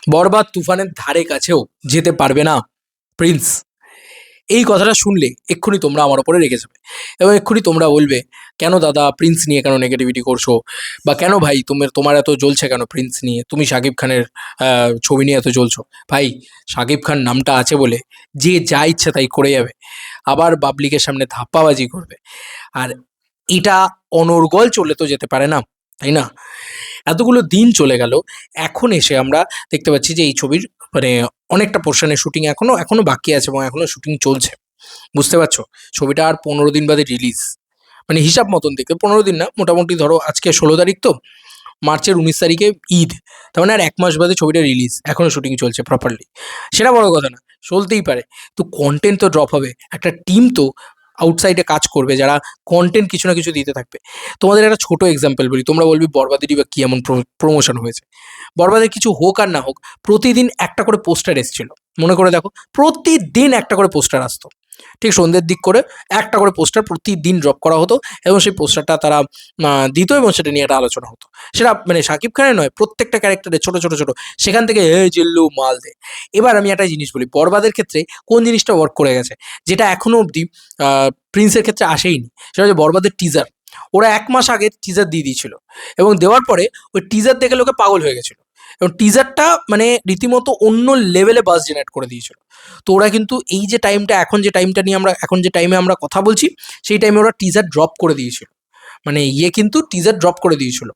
বরবাদ তুফানের ধারে কাছেও যেতে পারবে না প্রিন্স। এই কথাটা শুনলে এক্ষুনি তোমরা আমার ওপরে রেগে যাবে এবং এক্ষুনি তোমরা বলবে, কেন দাদা প্রিন্স নিয়ে কেন নেগেটিভিটি করছো, বা কেন ভাই তোমার তোমার এত জ্বলছে কেন প্রিন্স নিয়ে, তুমি শাকিব খানের ছবি নিয়ে এত জ্বলছো। ভাই, শাকিব খান নামটা আছে বলে যে যা ইচ্ছে তাই করে যাবে, আবার পাবলিকের সামনে ধাপ্পাবাজি করবে। আর এটা অনর্গল চলে তো যেতে পারে না, তাই না? এতগুলো দিন চলে গেল, এখন এসে আমরা দেখতে পাচ্ছি যে এই ছবির মানে অনেকটা পোর্শনের শুটিং এখনো এখনো বাকি আছে এবং এখনো শুটিং চলছে। বুঝতে পারছো? ছবিটা আর 15 দিন বাদে রিলিজ। মানে হিসাব মতন দেখতে 15 দিন না, মোটামুটি ধরো আজকে 16 তারিখ, তো মার্চের 19 তারিখে ঈদ। তার মানে আর 1 মাস বাদে ছবিটা রিলিজ, এখনো শুটিং চলছে প্রপারলি। সেটা বড় কথা না, চলতেই পারে, তো কন্টেন্ট তো ড্রপ হবে, একটা টিম তো আউটসাইডে কাজ করবে যারা কন্টেন্ট কিছু না কিছু দিতে থাকবে। তোমাদের একটা ছোট এক্সাম্পল বলি, তোমরা বলবি বরবাদেরই বা কি এমন প্রমোশন হয়েছে। বরবাদের কিছু হোক আর না হোক, প্রতিদিন একটা করে পোস্টার এসেছিল। মনে করে দেখো, প্রতিদিন একটা করে পোস্টার আসতো। ঠিক সন্ধ্যের দিক করে একটা করে পোস্টার প্রতিদিন ড্রপ করা হতো এবং সেই পোস্টারটা তারা দিত এবং সেটা নিয়ে একটা আলোচনা হতো। সেটা মানে শাকিব খানের নয়, প্রত্যেকটা ক্যারেক্টারে ছোট ছোট ছোট, সেখান থেকে এ জিল্লু মাল দে। এবার আমি একটা জিনিস বলি, বরবাদের ক্ষেত্রে কোন জিনিসটা ওয়ার্ক করে গেছে, যেটা এখনো অবধি প্রিন্সের ক্ষেত্রে আসেইনি, সেটা হচ্ছে বরবাদের টিজার। ওরা 1 মাস আগে টিজার দিয়ে দিয়েছিল এবং দেওয়ার পরে ওই টিজার দেখে লোকে পাগল হয়ে গেছিল এবং টিজারটা মানে রীতিমতো অন্য লেভেলে বাস জেনারেট করে দিয়েছিল। তো ওরা কিন্তু এই যে টাইমটা, এখন যে টাইমটা নিয়ে আমরা এখন যে টাইমে আমরা কথা বলছি, সেই টাইমে ওরা টিজার ড্রপ করে দিয়েছিল। মানে কিন্তু টিজার ড্রপ করে দিয়েছিল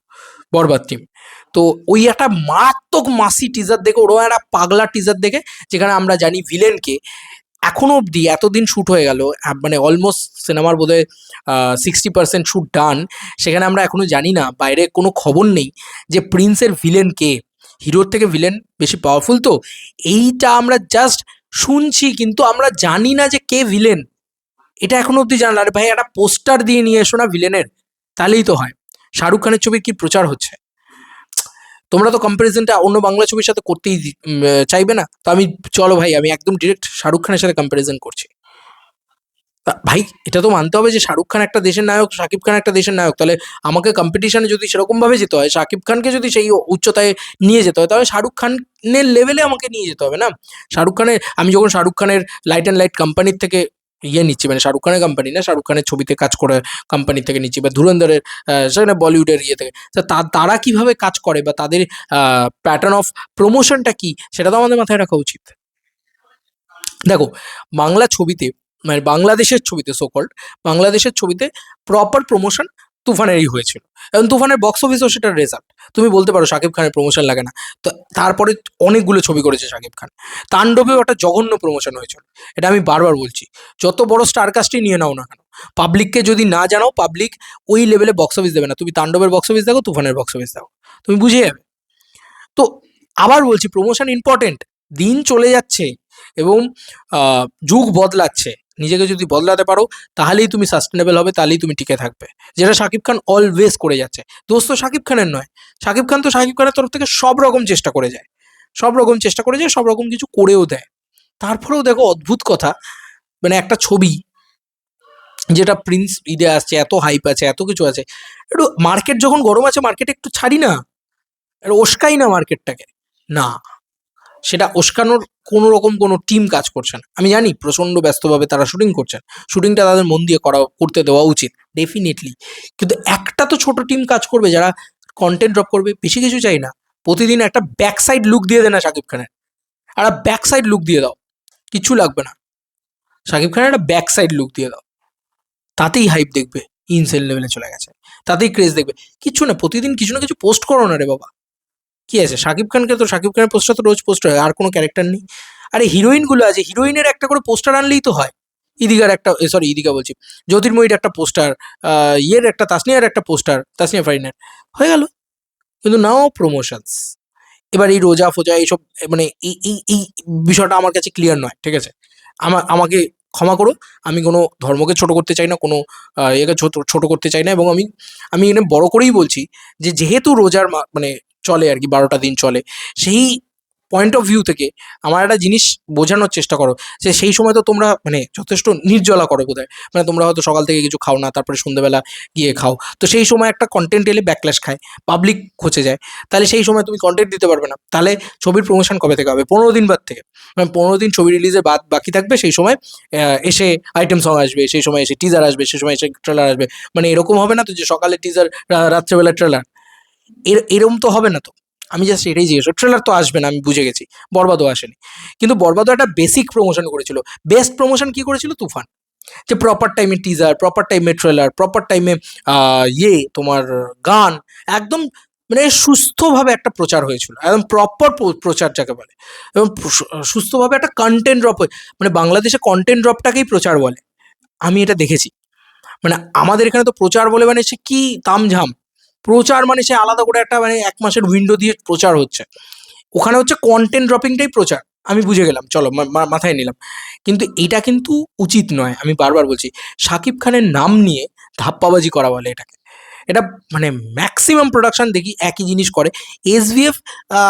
বরবাদ টিম। তো ওই একটা মারাত্মক মাসি টিজার দেখে, ওরা একটা পাগলা টিজার দেখে, যেখানে আমরা জানি ভিলেনকে এখনো অবধি এতদিন শ্যুট হয়ে গেল, মানে অলমোস্ট সিনেমার বোধহয় 60% শ্যুট ডান, সেখানে আমরা এখনো জানি না, বাইরে কোনো খবর নেই যে প্রিন্সের ভিলেন কে। হিরোর থেকে ভিলেন বেশি পাওয়ারফুল, তো এইটা আমরা জাস্ট শুনছি কিন্তু আমরা জানি না যে কে ভিলেন। এটা এখনো অবধি জানা না। আরে ভাই, একটা পোস্টার দিয়ে নিয়ে এসো না ভিলেনের, তাহলেই তো হয়। শাহরুখ খানের ছবির কি প্রচার হচ্ছে, তোমরা তো কম্পারিজনটা অন্য বাংলা ছবির সাথে করতেই চাইবে না। তো আমি, চলো ভাই, আমি একদম ডিরেক্ট শাহরুখ খানের সাথে কম্পারিজন করছি। ভাই, এটা তো মানতে হবে যে শাহরুখ খান একটা দেশের নায়ক, শাকিব খান একটা দেশের নায়ক। তাহলে আমাকে কম্পিটিশনে যদি সেরকম ভাবে যেতে হয়, শাকিব খানকে যদি সেই উচ্চতায় নিয়ে যেতে হয়, তাহলে শাহরুখ খানের লেভেলে আমাকে নিয়ে যেতে হবে না? শাহরুখ খানের, আমি যখন শাহরুখ খানের লাইট অ্যান্ড লাইট কোম্পানির থেকে নিচ্ছি, মানে শাহরুখ খানের কোম্পানি না, শাহরুখ খানের ছবিতে কাজ করে কোম্পানি থেকে নিচ্ছি, বা ধুরন্ধরের সেখানে বলিউডের থেকে, তারা কিভাবে কাজ করে বা তাদের প্যাটার্ন অফ প্রমোশনটা কি, সেটা তো আমাদের মাথায় রাখা উচিত। দেখো, বাংলা ছবিতে, মানে বাংলাদেশের ছবিতে, সোকল্ড বাংলাদেশের ছবিতে প্রপার প্রমোশন তুফানেরই হয়েছিল এবং তুফানের বক্স অফিসও সেটার রেজাল্ট। তুমি বলতে পারো শাকিব খানের প্রমোশন লাগে না, তো তারপরে অনেকগুলো ছবি করেছে শাকিব খান। তাণ্ডবেও একটা জঘন্য প্রমোশন হয়েছিল, এটা আমি বারবার বলছি। যত বড় স্টার কাস্টই নিয়ে নাও না কেন, পাবলিককে যদি না জানাও, পাবলিক ওই লেভেলে বক্স অফিস দেবে না। তুমি তাণ্ডবের বক্স অফিস দেখো, তুফানের বক্স অফিস দেখো, তুমি বুঝে যাবে। তো আবার বলছি, প্রমোশন ইম্পর্টেন্ট। দিন চলে যাচ্ছে এবং যুগ বদলাচ্ছে। নিজেকে যদি বদলাতে পারো, তাহলেই তুমি সাস্টেনেবল হবে, তাহলেই তুমি টিকে থাকবে, যেটা শাকিব খান অলওয়েজ করে যাচ্ছে। দোষ তো শাকিব খানের নয়, শাকিব খান তো শাকিব খানের তরফ থেকে সব রকম চেষ্টা করে যায়, সব রকম চেষ্টা করে যায়, সব রকম কিছু করেও দেয়। তারপরেও দেখো, অদ্ভুত কথা, মানে একটা ছবি যেটা প্রিন্স ঈদে আসছে, এত হাইপ আছে, এত কিছু আছে, একটু মার্কেট যখন গরম আছে, মার্কেটে একটু ছাড়ি না, একটু ওস্কাই না মার্কেটটাকে। না, সেটা ওস্কানোর কোনো রকম কোনো টিম কাজ করছে না। আমি জানি প্রচণ্ড ব্যস্তভাবে তারা শুটিং করছেন, শুটিংটা তাদের মন দিয়ে করতে দেওয়া উচিত ডেফিনেটলি, কিন্তু একটা তো ছোট টিম কাজ করবে যারা কন্টেন্ট ড্রপ করবে। বেশি কিছু চাই না, প্রতিদিন একটা ব্যাক সাইড লুক দিয়ে দেয় না শাকিব খানের, একটা ব্যাক সাইড লুক দিয়ে দাও, কিছু লাগবে না। শাকিব খানের একটা ব্যাক সাইড লুক দিয়ে দাও, তাতেই হাইপ দেখবে, ইনসেল লেভেলে চলে গেছে, তাতেই ক্রেজ দেখবে। কিছু না, প্রতিদিন কিছু না কিছু পোস্ট করো না রে বাবা। কি আছে, শাকিব খানকে তো, শাকিব খানের পোস্টার তো রোজ পোস্ট হয়, আর কোনো ক্যারেক্টার নেই। আরে হিরোইনগুলো আছে, হিরোইনের একটা করে পোস্টার আনলেই তো হয়। ইদিকার একটা, সরি ইদিকা বলছি, জ্যোতির্ময়ীর একটা পোস্টার, ইয়ের একটা, তাসনিয়ার একটা পোস্টার, তাসনিয়া ফারিনের, হয়ে গেল। কিন্তু নাও প্রমোশনস। এবার এই রোজা ফোজা এইসব, মানে এই বিষয়টা আমার কাছে ক্লিয়ার নয়, ঠিক আছে? আমাকে ক্ষমা করো, আমি কোনো ধর্মকে ছোট করতে চাই না, কোনো ইয়েকে ছোট ছোট করতে চাই না, এবং আমি আমি এখানে বড় করেই বলছি যে যেহেতু রোজার মানে চলে আর কি, 12টা দিন চলে, সেই পয়েন্ট অফ ভিউ থেকে আমার একটা জিনিস বোঝানোর চেষ্টা করো, যে সেই সময় তো তোমরা মানে যথেষ্ট নির্জলা করো বোধহয়, মানে তোমরা হয়তো সকাল থেকে কিছু খাও না, তারপরে সন্ধ্যেবেলা গিয়ে খাও, তো সেই সময় একটা কন্টেন্ট এলে ব্যাকল্যাশ খায়, পাবলিক খচে যায়, তাহলে সেই সময় তুমি কন্টেন্ট দিতে পারবে না, তাহলে ছবির প্রমোশন কবে থেকে হবে? 15 দিন বাদ থেকে, মানে 15 দিন ছবি রিলিজের বাদ বাকি থাকবে, সেই সময় এসে আইটেম সং আসবে, সেই সময় এসে টিজার আসবে, সেই সময় এসে ট্রেলার আসবে, মানে এরকম হবে না তো যে সকালে টিজার রাত্রেবেলা ট্রেলার, এরম তো হবে না তো। আমি জাস্ট এটাই জিজ্ঞেস, ট্রেলার তো আসবে না, আমি বুঝে গেছি, বরবাদও আসেনি, কিন্তু বরবাদও একটা বেসিক প্রমোশন করেছিল। বেস্ট প্রমোশন কি করেছিল তুফান, যে প্রপার টাইমে টিজার, প্রপার টাইমে ট্রেলার, প্রপার টাইমে তোমার গান, একদম মানে সুস্থভাবে একটা প্রচার হয়েছিল, একদম প্রপার প্রচার যাকে বলে, এবং সুস্থভাবে একটা কন্টেন্ট ড্রপ, মানে বাংলাদেশে কন্টেন্ট ড্রপটাকেই প্রচার বলে, আমি এটা দেখেছি। মানে আমাদের এখানে তো প্রচার বলে মানে সে কি তামঝাম, প্রচার মানে সে আলাদা করে একটা মানে 1 মাসের উইন্ডো দিয়ে প্রচার হচ্ছে, ওখানে হচ্ছে কন্টেন্ট ড্রপিংটাই প্রচার। আমি বুঝে গেলাম, চলো মাথায় নিলাম, কিন্তু এটা কিন্তু উচিত নয়, আমি বারবার বলছি। শাকিব খানের নাম নিয়ে ধাপ্পাবাজি করা বলে এটাকে, এটা মানে ম্যাক্সিমাম প্রোডাকশন দেখি একই জিনিস করে। এসভিএফ,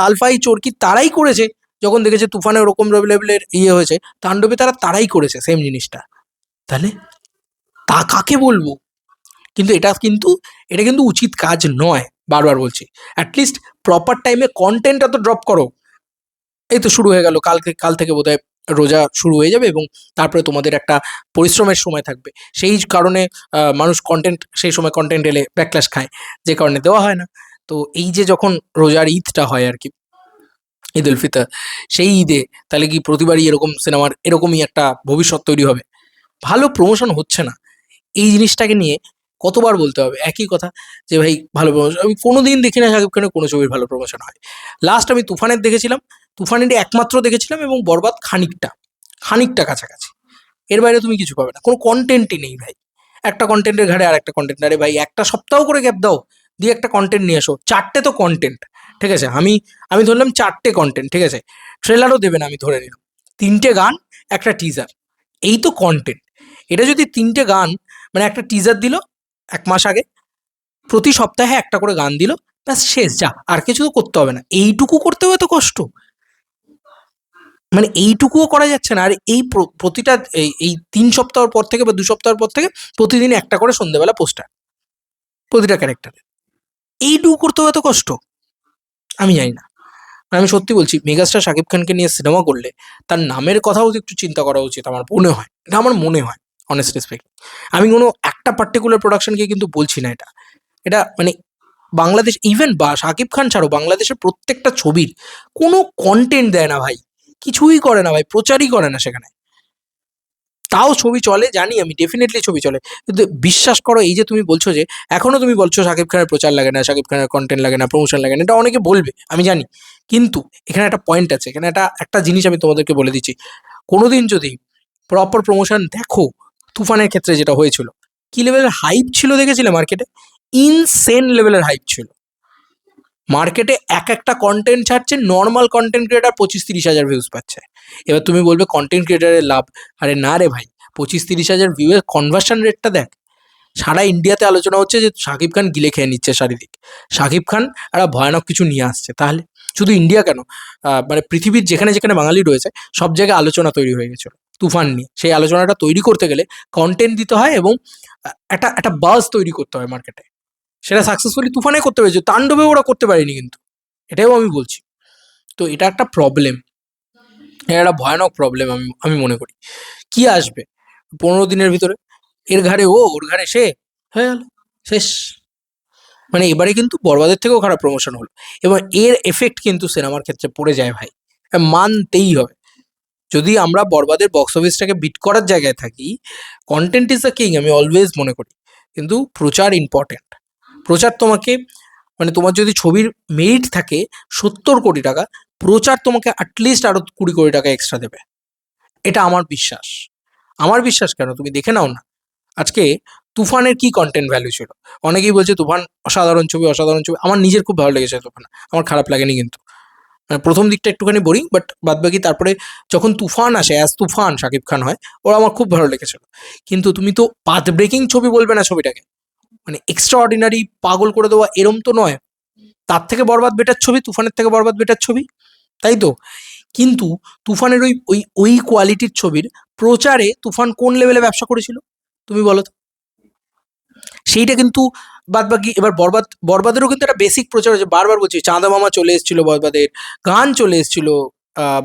আলফাই চোরকি তারাই করেছে, যখন দেখেছে তুফানে ওরকম লেভেলের হয়েছে, তাণ্ডবে তারাই করেছে সেম জিনিসটা, তাহলে তা কাকে বলবো? কিন্তু এটা কিন্তু উচিত কাজ নয়, বারবার বলছি। অ্যাটলিস্ট প্রপার টাইমে কন্টেন্টটা তো ড্রপ করো। এই তো শুরু হয়ে গেল, কাল থেকে বোধহয় রোজা শুরু হয়ে যাবে, এবং তারপরে তোমাদের একটা পরিশ্রমের সময় থাকবে, সেই কারণে মানুষ কন্টেন্ট, সেই সময় কন্টেন্ট এলে ব্যাকল্যাশ খায়, যে কারণে দেওয়া হয় না। তো এই যে যখন রোজার ঈদটা হয় আর কি, ঈদ উল ফিতর, সেই ঈদে তাহলে কি প্রতিবারই এরকম সিনেমার এরকমই একটা ভবিষ্যৎ তৈরি হবে? ভালো প্রমোশন হচ্ছে না, এই জিনিসটাকে নিয়ে কতবার বলতে হবে একই কথা, যে ভাই ভালো প্রমোশন, আমি কোনোদিন দেখি না শাকিব খানের কোনো ছবির ভালো প্রমোশন হয়। লাস্ট আমি তুফানের দেখেছিলাম, তুফানেরই একমাত্র দেখেছিলাম, এবং বরবাদ খানিকটা খানিকটা কাছাকাছি, এর বাইরে তুমি কিছু পাবে না, কোনো কন্টেন্টই নেই ভাই। একটা কন্টেন্টের ঘাড়ে আর একটা কন্টেন্ট, আরে ভাই একটা সপ্তাহ করে গ্যাপ দাও, দিয়ে একটা কন্টেন্ট নিয়ে এসো, 4টে তো কন্টেন্ট, ঠিক আছে, আমি ধরলাম 4টে কন্টেন্ট, ঠিক আছে, ট্রেলারও দেবে না, আমি ধরে নিলাম 3টে গান, একটা টিজার, এই তো কন্টেন্ট। এটা যদি 3টে গান, মানে একটা টিজার দিল 1 মাস আগে, প্রতি সপ্তাহে একটা করে গান দিল, ব্যাস শেষ, যা, আর কিছু তো করতে হবে না, এইটুকু করতে হবে তো কষ্ট, মানে এইটুকুও করা যাচ্ছে না। আর এই প্রতিটা এই 3 সপ্তাহ পর থেকে বা 2 সপ্তাহ পর থেকে প্রতিদিন একটা করে সন্ধ্যেবেলা পোস্টার, প্রতিটা ক্যারেক্টারে, এইটুকু করতে হবে তো কষ্ট, আমি জানি না। আমি সত্যি বলছি, মেগাস্টার শাকিব খানকে নিয়ে সিনেমা করলে তার নামের কথাও একটু চিন্তা করা উচিত, আমার মনে হয়, এটা আমার মনে হয়, অনেস্ট রেসপেক্ট। আমি কোনো একটা পার্টিকুলার প্রোডাকশনকে কিন্তু বলছি না, এটা এটা মানে বাংলাদেশ, ইভেন বা শাকিব খান ছাড়ো, বাংলাদেশের প্রত্যেকটা ছবির কোনো কন্টেন্ট দেয় না ভাই, কিছুই করে না ভাই, প্রচারই করে না সেখানে, তাও ছবি চলে, জানি আমি, ডেফিনেটলি ছবি চলে, কিন্তু বিশ্বাস করো, এই যে তুমি বলছো, যে এখনো তুমি বলছো শাকিব খানের প্রচার লাগে না, শাকিব খানের কন্টেন্ট লাগে না, প্রমোশন লাগে না, এটা অনেকে বলবে আমি জানি, কিন্তু এখানে একটা পয়েন্ট আছে, এখানে একটা জিনিস আমি তোমাদেরকে বলে দিচ্ছি, কোনোদিন যদি প্রপার প্রমোশন দেখো, তুফানের ক্ষেত্রে যেটা হয়েছিল, কি লেভেলের হাইপ ছিল দেখেছিলে মার্কেটে, ইনসেন লেভেলের হাইপ ছিল মার্কেটে, একটা কন্টেন্ট ছাড়ছে, নর্মাল কন্টেন্ট ক্রিয়েটার 25-30 হাজার ভিউজ পাচ্ছে। এবার তুমি বলবে কন্টেন্ট ক্রিয়েটারের লাভ, আরে না রে ভাই, 25-30 হাজার ভিউয়ের কনভার্সন রেটটা দেখ, সারা ইন্ডিয়াতে আলোচনা হচ্ছে যে শাকিব খান গিলে খেয়ে নিচ্ছে শারীরিক, শাকিব খান একটা ভয়ানক কিছু নিয়ে আসছে, তাহলে শুধু ইন্ডিয়া কেন, মানে পৃথিবীর যেখানে যেখানে বাঙালি রয়েছে সব জায়গায় আলোচনা তৈরি হয়ে গেছিল তুফান নিয়ে, সেই আলোচনাটা তৈরি করতে গেলে কন্টেন্ট দিতে হয়, এবং একটা বাজ তৈরি করতে হয় মার্কেটে, সেটা সাকসেসফুলি তুফানে করতে পেরেছে, তাণ্ডবে ওরা করতে পারেনি কিন্তু, এটাও আমি বলছি। তো এটা একটা প্রবলেম, এটা একটা ভয়ানক প্রবলেম, আমি মনে করি। কি আসবে 15 দিনের ভিতরে, এর ঘাড়ে ও, ওর ঘাড়ে সে, হয়ে গেল, শেষ। মানে এবারে কিন্তু বরবাদের থেকেও খারাপ প্রমোশন হলো, এবং এর এফেক্ট কিন্তু সিনেমার ক্ষেত্রে পড়ে যায় ভাই, মানতেই হবে। যদি আমরা বরবাদের বক্স অফিসটাকে বিট করার জায়গায় থাকি, কন্টেন্ট ইজ দ্য কিং, আমি অলওয়েজ মনে করি, কিন্তু প্রচার ইম্পর্টেন্ট। প্রচার তোমাকে, মানে তোমার যদি ছবির মেরিট থাকে 70 কোটি টাকা, প্রচার তোমাকে অ্যাটলিস্ট আরো 20 কোটি টাকা এক্সট্রা দেবে, এটা আমার বিশ্বাস। আমার বিশ্বাস কেন, তুমি দেখে নাও না, আজকে তুফানের কি কন্টেন্ট ভ্যালু ছিল, অনেকেই বলছে তুফান অসাধারণ ছবি, অসাধারণ ছবি, আমার নিজের খুব ভালো লেগেছে তুফান, আমার খারাপ লাগেনি কিন্তু, মানে প্রথম দিকটা একটুখানি বোরিং, বাট বাদ বাকি তারপরে যখন তুফান আসে, অ্যাজ তুফান শাকিব খান হয়, ওরা আমার খুব ভালো লেগেছিল। কিন্তু তুমি তো পাথ ব্রেকিং ছবি বলবে না ছবিটাকে, মানে এক্সট্রা অর্ডিনারি, পাগল করে দেওয়া এরম তো নয়, তার থেকে বরবাদ বেটার ছবি, তুফানের থেকে বরবাদ বেটার ছবি, তাই তো? কিন্তু তুফানের ওই কোয়ালিটির ছবির প্রচারে তুফান কোন লেভেলে ব্যবসা করেছিল? তুমি বলো তো? সেইটা কিন্তু বাদবাকি এবার বরবাদেরও কিন্তু একটা বেসিক প্রচার হয়েছে। বারবার বলছি, চাঁদা মামা চলে এসেছিল বরবাদের, গান চলে এসেছিল,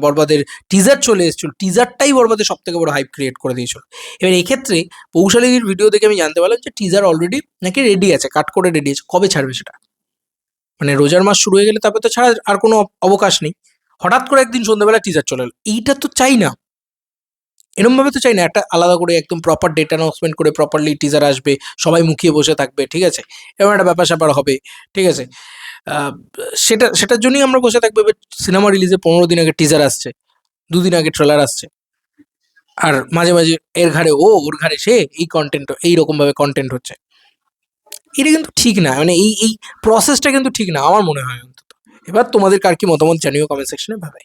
বরবাদের টিজার চলে এসেছিল। টিজারটাই বরবাদের সবথেকে বড় হাইপ ক্রিয়েট করে দিয়েছিল। এবার এক্ষেত্রে পৌশালীর ভিডিও দেখে আমি জানতে পারলাম যে টিজার অলরেডি নাকি রেডি আছে, কাট করে রেডি আছে। কবে ছাড়বে সেটা? মানে রোজার মাস শুরু হয়ে গেলে তারপরে তো ছাড়ার আর কোনো অবকাশ নেই। হঠাৎ করে একদিন সন্ধ্যাবেলা টিজার চলে এলো। এইটা তো চাই না। এরমভাবে তো চাই না। একটা আলাদা করে একদম প্রপার ডেট অ্যানাউন্সমেন্ট করে প্রপারলি টিজার আসবে, সবাই মুখিয়ে বসে থাকবে, ঠিক আছে? এরকম একটা ব্যাপার-স্যাপার হবে, ঠিক আছে? আ সেটার জন্যই আমরা বসে থাকবো। এবার সিনেমা রিলিজের ১৫ দিন আগে টিজার আসছে, ২ দিন আগে ট্রেলার আসছে। আর মাঝে এর ঘাড়ে ও, ওর ঘাড়ে সে, এই কনটেন্ট এইরকমভাবে কনটেন্ট হচ্ছে। এটা কিন্তু ঠিক না। মানে এই প্রসেসটা কিন্তু ঠিক না আমার মনে হয় অন্তত। এবার তোমাদের কার কি মতামত জানিও কমেন্ট সেকশনে। Bye, by.